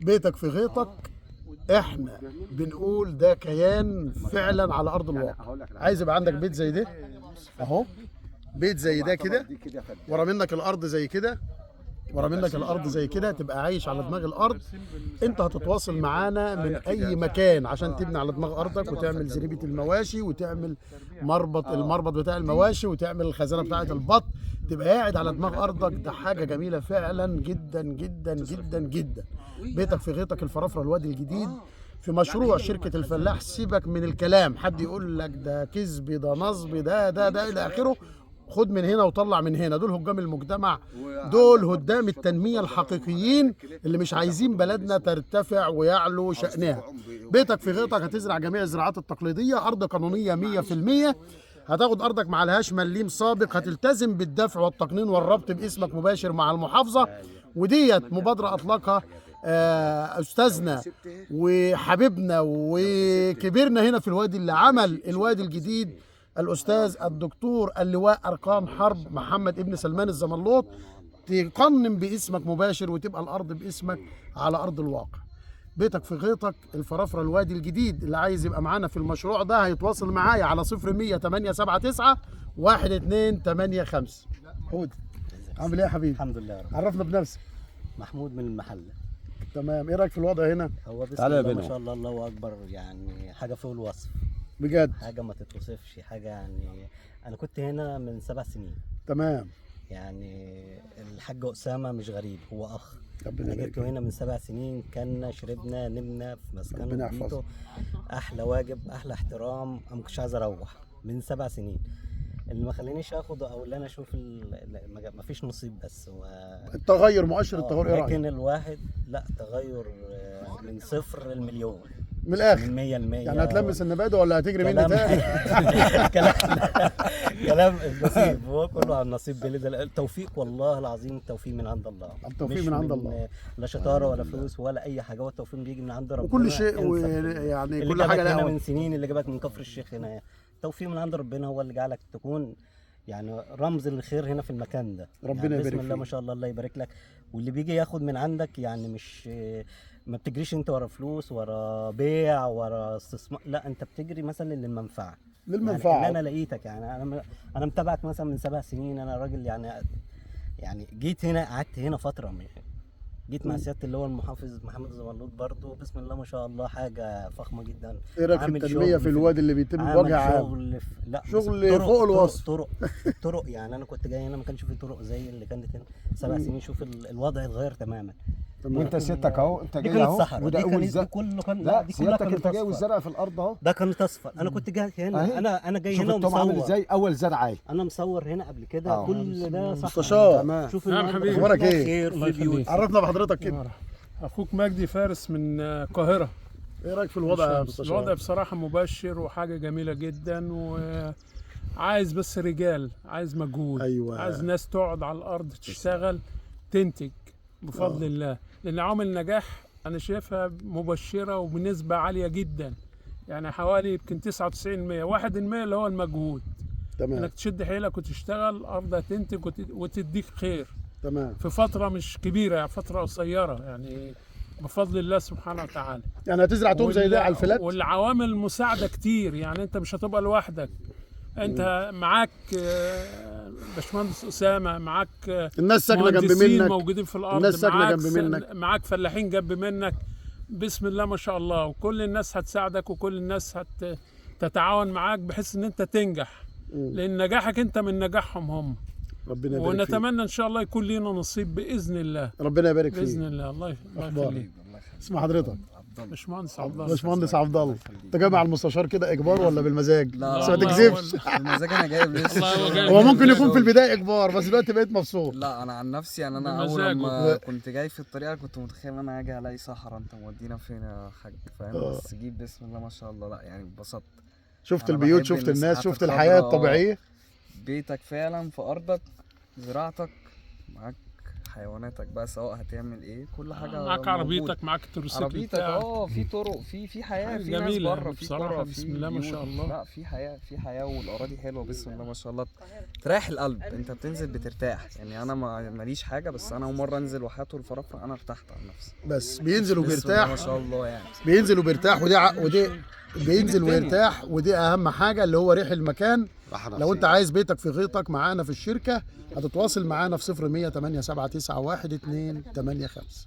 بيتك في غيطك، احنا بنقول ده كيان فعلا على ارض الواقع. عايز يبقى عندك بيت زي ده اهو، بيت زي ده كده، ورا منك الارض زي كده، ورا منك الارض زي كده، تبقى عايش على دماغ الارض. انت هتتواصل معانا من اي مكان عشان تبني على دماغ ارضك، وتعمل زريبه المواشي، وتعمل المربط بتاع المواشي، وتعمل الخزانه بتاعه البط، تبقى قاعد على دماغ ارضك. ده حاجه جميله فعلا جدا جدا جدا جدا. بيتك في غيطك، الفرافره الوادي الجديد، في مشروع شركة الفلاح. سيبك من الكلام، حد يقول لك ده كذب، ده نصب، ده إلى آخره. خد من هنا وطلع من هنا. دول هجام المجتمع، دول هدام التنمية الحقيقيين اللي مش عايزين بلدنا ترتفع ويعلو شأنها. بيتك في غيطك، هتزرع جميع الزراعات التقليدية، أرض قانونية 100%. هتاخد أرضك مع لهاش مليم سابق، هتلتزم بالدفع والتقنين والربط باسمك مباشر مع المحافظة. وديت مبادرة أطلقها أستاذنا وحبيبنا وكبرنا هنا في الوادي، اللي عمل الوادي الجديد، الأستاذ الدكتور اللواء أرقام حرب محمد ابن سلمان الزملوط. تقنن باسمك مباشر، وتبقى الأرض باسمك على أرض الواقع. بيتك في غيطك، الفرافرة الوادي الجديد. اللي عايز يبقى معانا في المشروع ده هيتواصل معايا على 0100 879 1285. حود، عامل ايه يا حبيبي؟ الحمد لله يا رب. عرفنا بنفسك. محمود من المحل. تمام، ايه رايك في الوضع هنا؟ هو بسم الله ما شاء الله، الله اكبر، يعني حاجه فوق الوصف بجد، حاجه ما تتوصفش، حاجه يعني. انا كنت هنا من 7 سنين. تمام. يعني الحاج اسامه مش غريب، هو اخ. ربنا انا يبارك جبته هنا من 7 سنين، كنا شربنا نمنا في مسكنه ربنا في بيته. يحفظه. احلى واجب، احلى احترام. انا ما كنتش عايز اروح من 7 سنين. اللي ما خلانيش اخد او اللي انا اشوف ما فيش نصيب، بس هو التغير، مؤشر التغير، ايه رايك؟ لكن الواحد لا، تغير من 0 للمليون، من الاخر، من 100 ل 100. يعني هتلمس النباده ولا هتجري مني كلام تاني؟ كلام كلام النصيب، هو كله على النصيب. ده التوفيق، والله العظيم التوفيق من عند الله. التوفيق مش من عند الله. لا شطاره ولا فلوس ولا اي حاجه، هو التوفيق بيجي من عند ربنا. وكل شيء انسى. يعني اللي كل حاجه جابك هنا لها من سنين، اللي جابك من كفر الشيخ هنا، توفيق من عند ربنا، هو اللي جعلك تكون يعني رمز للخير هنا في المكان ده. ربنا يعني يبارك بسم الله فيك. ما شاء الله، الله يبارك لك. واللي بيجي ياخد من عندك يعني مش ما بتجريش انت ورا فلوس، ورا بيع، ورا استثمار، لا، انت بتجري مثلا للمنفعه. للمنفعه. يعني انا لقيتك، يعني انا متابعك مثلا من 7 سنين. انا راجل يعني جيت هنا، قعدت هنا فتره، جيت مع سياده اللي هو المحافظ محمد الزملوط برضه. بسم الله ما شاء الله، حاجه فخمه جدا. ايه رايك في التنميه في الوادي اللي بيتم بوجه عام؟ لا، شغل فوق الوصف. طرق يعني انا كنت جاي هنا ما كانش في طرق زي اللي كانت هنا 7 سنين. شوف الوضع اتغير تماما. وانت سيادتك اهو، انت دي جاي كانت اهو، صحراء، وده اول دي كله كان، لا دي كلها سيادتك كانت انت جاي أصفر. والزرع في الارض اهو. ده كانت اصفر. انا كنت جاي هنا أهي. انا جاي شوف هنا الطعم عامل ومصور. ازاي، اول زرع اهي. انا مصور هنا قبل كده. كل ده صح. مستشار. تمام. شوف نعم حبيبي. اخبارك ايه؟ خير في البيوت. عرفنا بحضرتك كده. اخوك مجدي فارس من القاهره. ايه رايك في الوضع يا مستشار؟ الوضع بصراحه مبشر وحاجه جميله جدا، وعايز بس رجال، عايز مجهود. أيوة. عايز ناس تقعد على الارض تشتغل تنتج بفضل الله. لان عوامل النجاح انا شايفها مبشره وبنسبه عاليه جدا، يعني حوالي يمكن 99%. 1% اللي هو المجهود، تمام انك تشد حيلك وتشتغل، الارض هتنتج وتديك خير تمام. في فتره مش كبيره، يعني فتره قصيره، يعني بفضل الله سبحانه وتعالى. يعني هتزرع توم زي ده على الفلات؟ والعوامل المساعده كتير، يعني انت مش هتبقى لوحدك. انت معاك باشمهندس اسامه، معاك الناس ساكنه جنب مهندسين منك، موجودين في الارض، الناس ساكنه معاك جنب منك، معاك فلاحين جنب منك. بسم الله ما شاء الله، وكل الناس هتساعدك، وكل الناس هتتعاون معاك بحيث ان انت تنجح، لان نجاحك انت من نجاحهم هم. ربنا يبارك فيك. ونتمنى ان شاء الله يكون لنا نصيب باذن الله. ربنا يبارك فيك باذن الله. الله يخليك. اسم حضرتك؟ باشمهندس عبد الله. باشمهندس عبد الله. انت جاي مع المستشار كده اجبار ولا بالمزاج؟ لا بس ما والله تكذبش. المزاج انا جايب لسه الله هو جاي. هو ممكن يكون في البدايه اجبار، بس دلوقتي بقيت مبسوط. لا انا عن نفسي يعني انا اول بمزاجه. لما كنت جاي في الطريقه كنت متخيل ان انا هاجي الاقي صحراء. انت مودينا فين يا حاج؟ فاهم؟ بس جيت بسم الله ما شاء الله، لا يعني اتبسطت. شفت أنا البيوت، بحب شفت الناس، المساحات شفت الخضراء. الحياه الطبيعيه. بيتك فعلا في ارضك، زراعتك، معاك حيواناتك بقى، سواء هتعمل ايه، كل حاجه معاك موجودة. عربيتك، معاك التروسيكل عربيتك بتاعك. في طرق، في حياه، في ناس جميلة بره، في بصراحة، قرى، بسم في الله ما بيوت. شاء الله. لا في حياه والاراضي حلوه بسم الله ما شاء الله، تريح القلب. انت بتنزل بترتاح يعني. انا ماليش حاجه، بس انا اول مره انزل وحياته الفرافره انا ارتحت عن نفسي. بس بينزل بسم الله ما وبيرتاح، شاء الله يعني. بينزل وبيرتاح، ودي بينزل ويرتاح، ودي اهم حاجه اللي هو ريح المكان. لو انت عايز بيتك في غيطك معانا في الشركه هتتواصل معانا في 0100 879 1285.